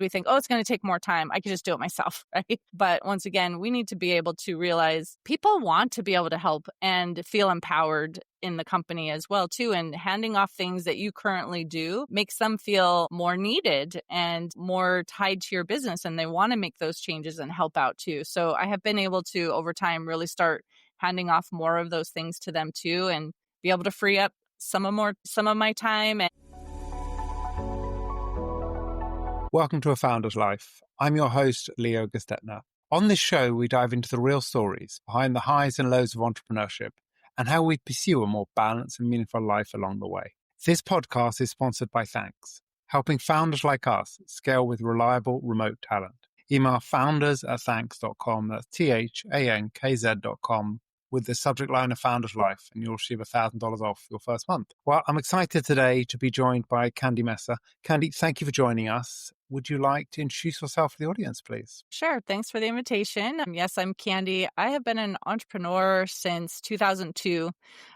We think, oh, it's going to take more time. I can just do it myself, right? But once again, we need to be able to realize people want to be able to help and feel empowered in the company as well, too. And handing off things that you currently do makes them feel more needed and more tied to your business. And they want to make those changes and help out too. So I have been able to, over time, really start handing off more of those things to them too, and be able to free up some of my time. Welcome to A Founder's Life. I'm your host, Leo Gestetner. On this show, we dive into the real stories behind the highs and lows of entrepreneurship and how we pursue a more balanced and meaningful life along the way. This podcast is sponsored by Thanks, helping founders like us scale with reliable remote talent. Email founders@thanks.com, that's THANKZ.com, with the subject line of Founder's Life, and you'll receive $1,000 off your first month. Well, I'm excited today to be joined by Candy Messer. Candy, thank you for joining us. Would you like to introduce yourself to the audience, please? Sure. Thanks for the invitation. Yes, I'm Candy. I have been an entrepreneur since 2002.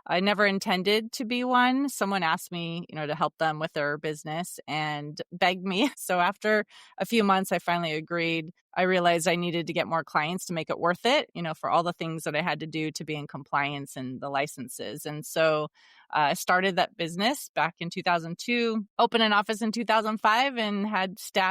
I never intended to be one. Someone asked me, to help them with their business and begged me. So after a few months, I finally agreed. I realized I needed to get more clients to make it worth it, for all the things that I had to do to be in compliance and the licenses. And so I started that business back in 2002, opened an office in 2005, and had staff,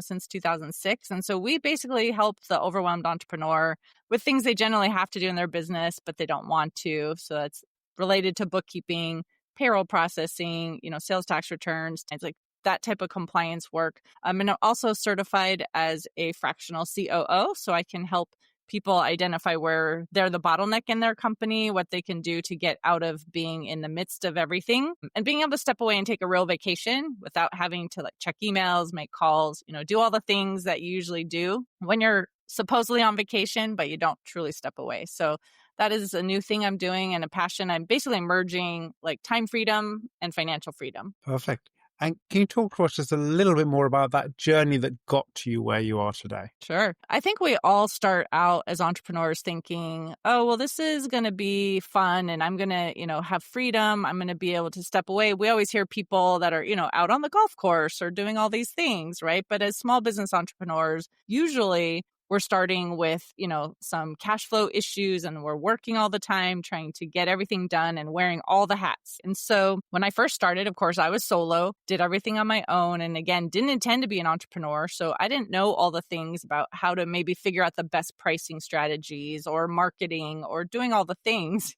since 2006. And so we basically help the overwhelmed entrepreneur with things they generally have to do in their business, but they don't want to. So that's related to bookkeeping, payroll processing, sales tax returns, things like that type of compliance work. And I'm also certified as a fractional COO, so I can help people identify where they're the bottleneck in their company, what they can do to get out of being in the midst of everything, and being able to step away and take a real vacation without having to check emails, make calls, do all the things that you usually do when you're supposedly on vacation, but you don't truly step away. So that is a new thing I'm doing and a passion. I'm basically merging time freedom and financial freedom. Perfect. And can you talk to us just a little bit more about that journey that got to you where you are today? Sure. I think we all start out as entrepreneurs thinking, oh, well, this is going to be fun and I'm going to, have freedom. I'm going to be able to step away. We always hear people that are, out on the golf course or doing all these things, right? But as small business entrepreneurs, usually we're starting with, some cash flow issues, and we're working all the time trying to get everything done and wearing all the hats. And so when I first started, of course, I was solo, did everything on my own, and again, didn't intend to be an entrepreneur. So I didn't know all the things about how to maybe figure out the best pricing strategies or marketing or doing all the things,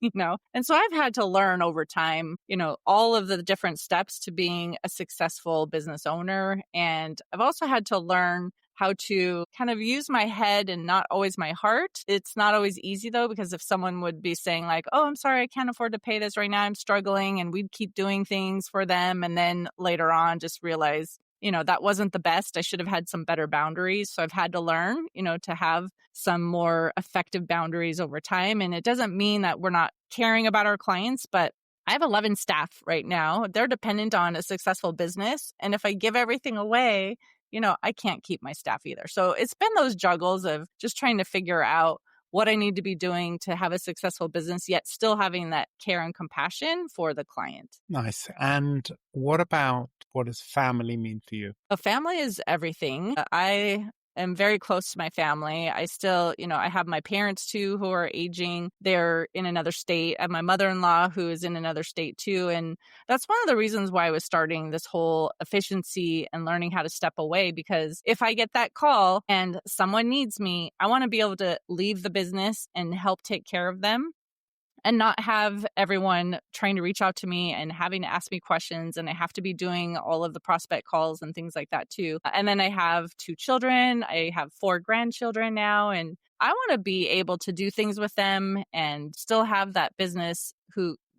And so I've had to learn over time, all of the different steps to being a successful business owner. And I've also had to learn how to kind of use my head and not always my heart. It's not always easy though, because if someone would be saying oh, I'm sorry, I can't afford to pay this right now, I'm struggling, and we'd keep doing things for them. And then later on, just realize, that wasn't the best. I should have had some better boundaries. So I've had to learn, to have some more effective boundaries over time. And it doesn't mean that we're not caring about our clients, but I have 11 staff right now. They're dependent on a successful business. And if I give everything away, I can't keep my staff either. So it's been those juggles of just trying to figure out what I need to be doing to have a successful business, yet still having that care and compassion for the client. Nice. And what does family mean for you? A family is everything. I am very close to my family. I still, I have my parents too who are aging. They're in another state. I have my mother-in-law who is in another state too. And that's one of the reasons why I was starting this whole efficiency and learning how to step away, because if I get that call and someone needs me, I want to be able to leave the business and help take care of them, and not have everyone trying to reach out to me and having to ask me questions. And I have to be doing all of the prospect calls and things like that too. And then I have 2 children. I have 4 grandchildren now. And I want to be able to do things with them and still have that business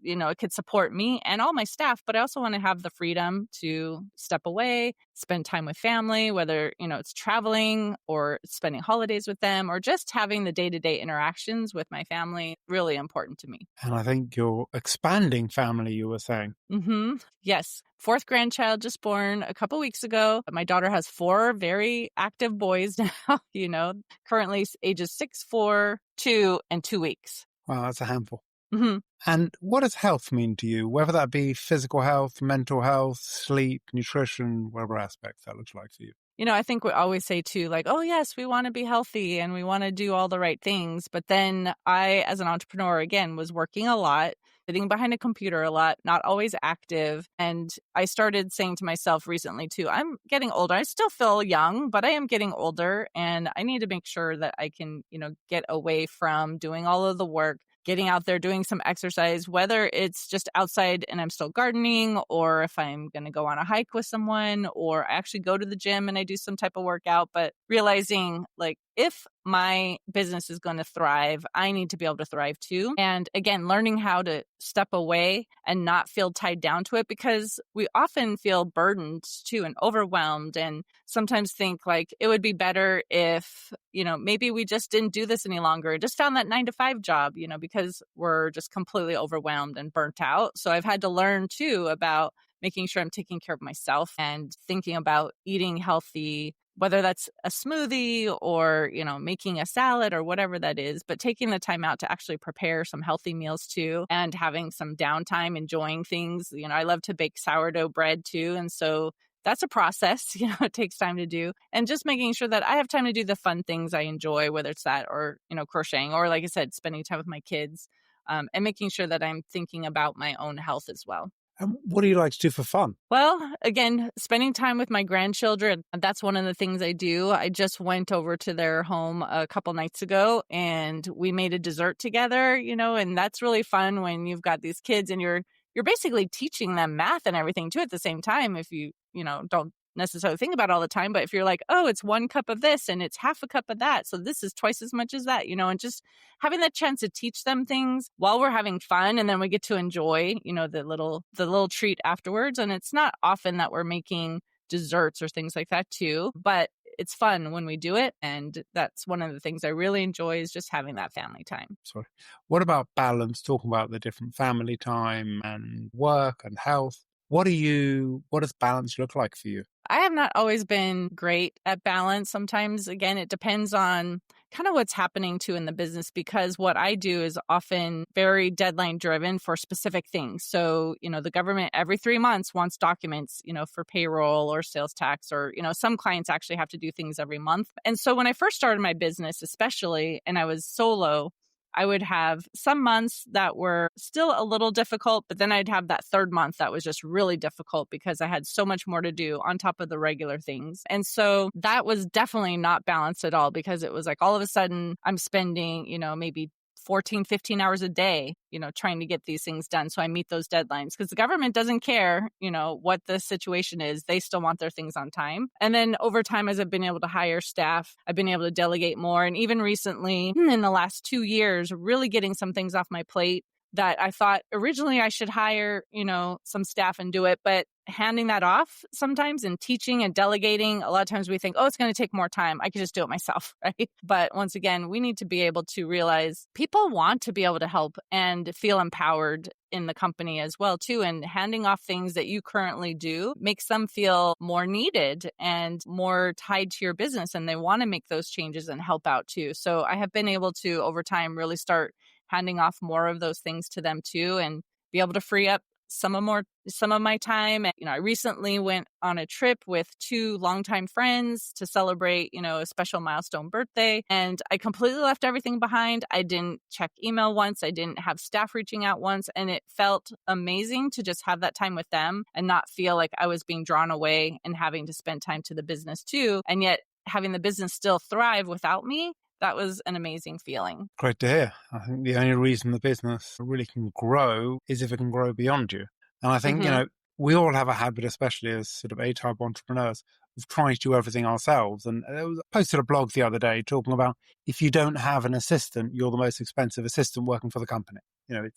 it could support me and all my staff, but I also want to have the freedom to step away, spend time with family, whether, it's traveling or spending holidays with them or just having the day-to-day interactions with my family, really important to me. And I think you're expanding family, you were saying. Mm-hmm. Yes. 4th grandchild just born a couple weeks ago. My daughter has 4 very active boys now, currently ages 6, 4, 2, and 2 weeks. Wow, that's a handful. Mm-hmm. And what does health mean to you, whether that be physical health, mental health, sleep, nutrition, whatever aspects that looks like for you? I think we always say too, like, oh, yes, we want to be healthy and we want to do all the right things. But then I, as an entrepreneur, again, was working a lot, sitting behind a computer a lot, not always active. And I started saying to myself recently too, I'm getting older. I still feel young, but I am getting older and I need to make sure that I can, get away from doing all of the work, getting out there, doing some exercise, whether it's just outside and I'm still gardening, or if I'm going to go on a hike with someone, or I actually go to the gym and I do some type of workout, but realizing like if my business is going to thrive, I need to be able to thrive too. And again, learning how to step away and not feel tied down to it, because we often feel burdened too and overwhelmed, and sometimes think like it would be better if, maybe we just didn't do this any longer, just found that 9 to 5 job, because we're just completely overwhelmed and burnt out. So I've had to learn too about making sure I'm taking care of myself and thinking about eating healthy, whether that's a smoothie or, making a salad or whatever that is, but taking the time out to actually prepare some healthy meals too, and having some downtime, enjoying things. I love to bake sourdough bread too. And so that's a process, it takes time to do. And just making sure that I have time to do the fun things I enjoy, whether it's that or, crocheting, or like I said, spending time with my kids, and making sure that I'm thinking about my own health as well. And what do you like to do for fun? Well, again, spending time with my grandchildren, that's one of the things I do. I just went over to their home a couple nights ago and we made a dessert together, and that's really fun when you've got these kids and you're basically teaching them math and everything too at the same time, if don't necessarily think about it all the time. But if you're like, oh, it's 1 cup of this and it's half a cup of that, so this is twice as much as that, and just having that chance to teach them things while we're having fun, and then we get to enjoy, the little treat afterwards. And it's not often that we're making desserts or things like that too, but it's fun when we do it. And that's one of the things I really enjoy, is just having that family time. Sorry. What about balance? Talking about the different family time and work and health. What does balance look like for you? I have not always been great at balance. Sometimes, again, it depends on kind of what's happening too in the business, because what I do is often very deadline driven for specific things. So, the government every 3 months wants documents, for payroll or sales tax, or, some clients actually have to do things every month. And so when I first started my business, especially, and I was solo, I would have some months that were still a little difficult, but then I'd have that third month that was just really difficult because I had so much more to do on top of the regular things. And so that was definitely not balanced at all, because it was like all of a sudden I'm spending, maybe 14, 15 hours a day, trying to get these things done. So I meet those deadlines, because the government doesn't care, what the situation is. They still want their things on time. And then over time, as I've been able to hire staff, I've been able to delegate more. And even recently, in the last 2 years, really getting some things off my plate that I thought originally I should hire, some staff and do it. But handing that off sometimes and teaching and delegating, a lot of times we think, oh, it's going to take more time, I could just do it myself, right? But once again, we need to be able to realize people want to be able to help and feel empowered in the company as well too. And handing off things that you currently do makes them feel more needed and more tied to your business, and they want to make those changes and help out too. So I have been able to, over time, really start handing off more of those things to them too, and be able to free up some of my time. And, I recently went on a trip with 2 longtime friends to celebrate, a special milestone birthday. And I completely left everything behind. I didn't check email once. I didn't have staff reaching out once. And it felt amazing to just have that time with them and not feel like I was being drawn away and having to spend time to the business too. And yet having the business still thrive without me. That was an amazing feeling. Great to hear. I think the only reason the business really can grow is if it can grow beyond you. And I think, we all have a habit, especially as sort of A-type entrepreneurs, of trying to do everything ourselves. And I posted a blog the other day talking about, if you don't have an assistant, you're the most expensive assistant working for the company.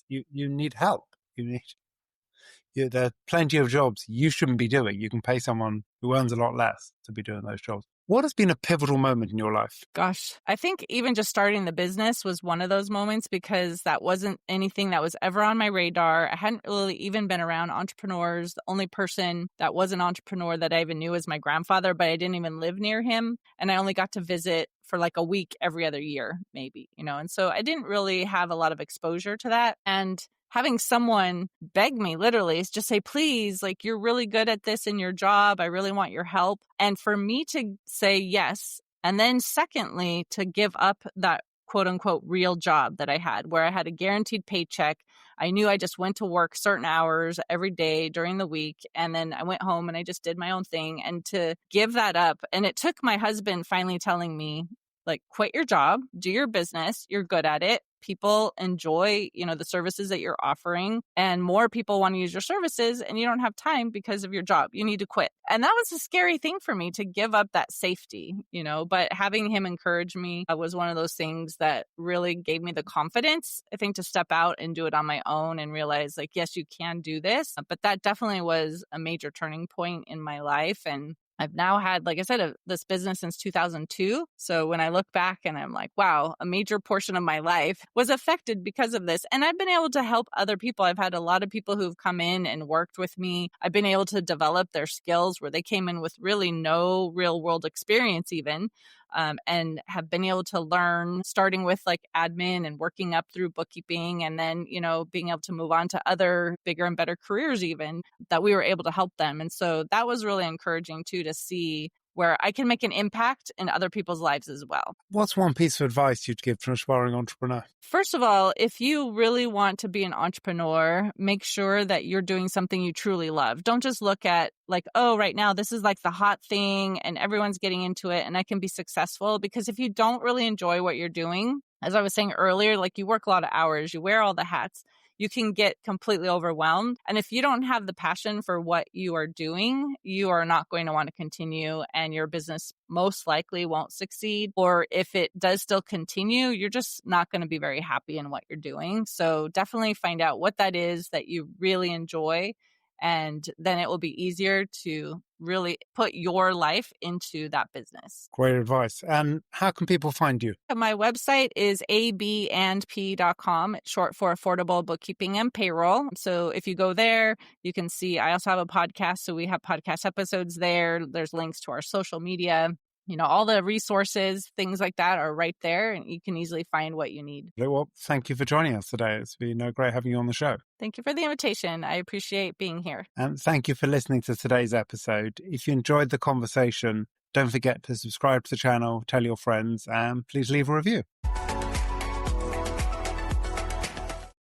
You need help. There are plenty of jobs you shouldn't be doing. You can pay someone who earns a lot less to be doing those jobs. What has been a pivotal moment in your life? Gosh, I think even just starting the business was one of those moments, because that wasn't anything that was ever on my radar. I hadn't really even been around entrepreneurs. The only person that was an entrepreneur that I even knew was my grandfather, but I didn't even live near him. And I only got to visit for like a week every other year, maybe, and so I didn't really have a lot of exposure to that. And having someone beg me, literally, is just say, please, like, you're really good at this in your job. I really want your help. And for me to say yes, and then secondly, to give up that quote unquote real job that I had, where I had a guaranteed paycheck. I knew I just went to work certain hours every day during the week. And then I went home and I just did my own thing. And to give that up. And it took my husband finally telling me, like, quit your job, do your business. You're good at it. People enjoy, the services that you're offering, and more people want to use your services, and you don't have time because of your job. You need to quit. And that was a scary thing for me, to give up that safety, but having him encourage me was one of those things that really gave me the confidence, I think, to step out and do it on my own and realize, like, yes, you can do this. But that definitely was a major turning point in my life. And I've now had, like I said, this business since 2002. So when I look back and I'm like, wow, a major portion of my life was affected because of this. And I've been able to help other people. I've had a lot of people who've come in and worked with me. I've been able to develop their skills where they came in with really no real world experience even. And have been able to learn, starting with like admin and working up through bookkeeping, and then, being able to move on to other bigger and better careers even, that we were able to help them. And so that was really encouraging too, to see where I can make an impact in other people's lives as well. What's one piece of advice you'd give to an aspiring entrepreneur? First of all, if you really want to be an entrepreneur, make sure that you're doing something you truly love. Don't just look at like, oh, right now this is like the hot thing and everyone's getting into it and I can be successful. Because if you don't really enjoy what you're doing, as I was saying earlier, like, you work a lot of hours, you wear all the hats, you can get completely overwhelmed. And if you don't have the passion for what you are doing, you are not going to want to continue, and your business most likely won't succeed. Or if it does still continue, you're just not going to be very happy in what you're doing. So definitely find out what that is that you really enjoy. And then it will be easier to really put your life into that business. Great advice. And how can people find you? My website is abandp.com. It's short for Affordable Bookkeeping and Payroll. So if you go there, you can see I also have a podcast. So we have podcast episodes there. There's links to our social media. All the resources, things like that are right there, and you can easily find what you need. Well, thank you for joining us today. It's been great having you on the show. Thank you for the invitation. I appreciate being here. And thank you for listening to today's episode. If you enjoyed the conversation, don't forget to subscribe to the channel, tell your friends, and please leave a review.